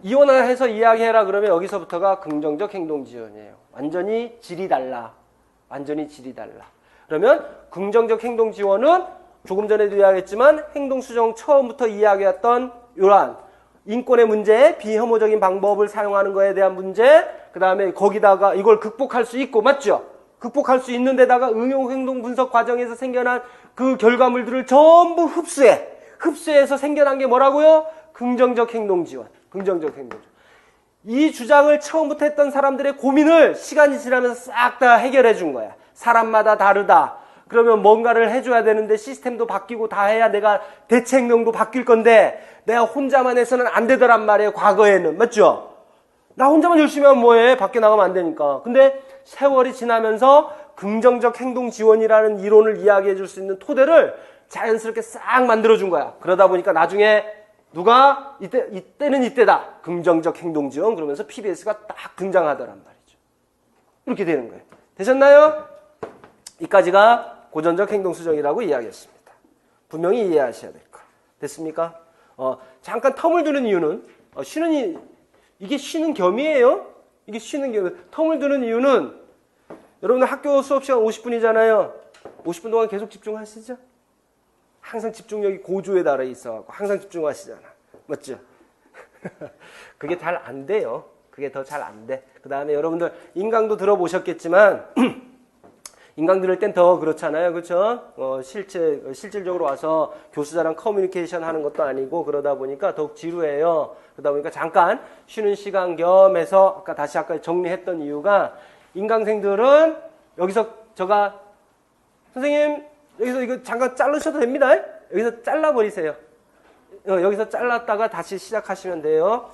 이원화해서 이야기해라 그러면 여기서부터가 긍정적 행동 지원이에요. 완전히 질이 달라. 그러면 긍정적 행동 지원은 조금 전에도 이야기했지만 행동 수정 처음부터 이야기했던 이러한 인권의 문제, 비혐오적인 방법을 사용하는 거에 대한 문제, 그 다음에 거기다가 이걸 극복할 수 있고, 맞죠? 극복할 수 있는 데다가 응용행동 분석 과정에서 생겨난 그 결과물들을 전부 흡수해서 생겨난 게 뭐라고요? 긍정적 행동 지원. 긍정적 행동 지원. 이 주장을 처음부터 했던 사람들의 고민을 시간이 지나면서 싹 다 해결해 준 거야. 사람마다 다르다. 그러면 뭔가를 해줘야 되는데 시스템도 바뀌고 다 해야 내가 대체 행동도 바뀔 건데 내가 혼자만 해서는 안 되더란 말이에요. 과거에는. 맞죠? 나 혼자만 열심히 하면 뭐해? 밖에 나가면 안 되니까. 근데 세월이 지나면서 긍정적 행동 지원이라는 이론을 이야기해 줄 수 있는 토대를 자연스럽게 싹 만들어 준 거야. 그러다 보니까 나중에 누가 이때는 이때다. 긍정적 행동 지원 그러면서 PBS가 딱 등장하더란 말이죠. 이렇게 되는 거예요. 되셨나요? 이까지가 고전적 행동 수정이라고 이야기했습니다. 분명히 이해하셔야 될 거. 됐습니까? 잠깐 텀을 두는 이유는 이게 쉬는 겸이에요. 이게 쉬는 겸. 텀을 두는 이유는 여러분들 학교 수업 시간 50분이잖아요. 50분 동안 계속 집중하시죠? 항상 집중력이 고조에 달해 있어갖고 항상 집중하시잖아. 맞죠? 그게 잘 안 돼요. 그게 더 잘 안 돼. 그 다음에 여러분들 인강도 들어보셨겠지만 인강 들을 땐 더 그렇잖아요. 그렇죠? 실질적으로 와서 교수자랑 커뮤니케이션 하는 것도 아니고 그러다 보니까 더욱 지루해요. 그러다 보니까 잠깐 쉬는 시간 겸해서 아까 정리했던 이유가 인강생들은 여기서 선생님 여기서 이거 잠깐 자르셔도 됩니다. 여기서 잘라버리세요. 여기서 잘랐다가 다시 시작하시면 돼요.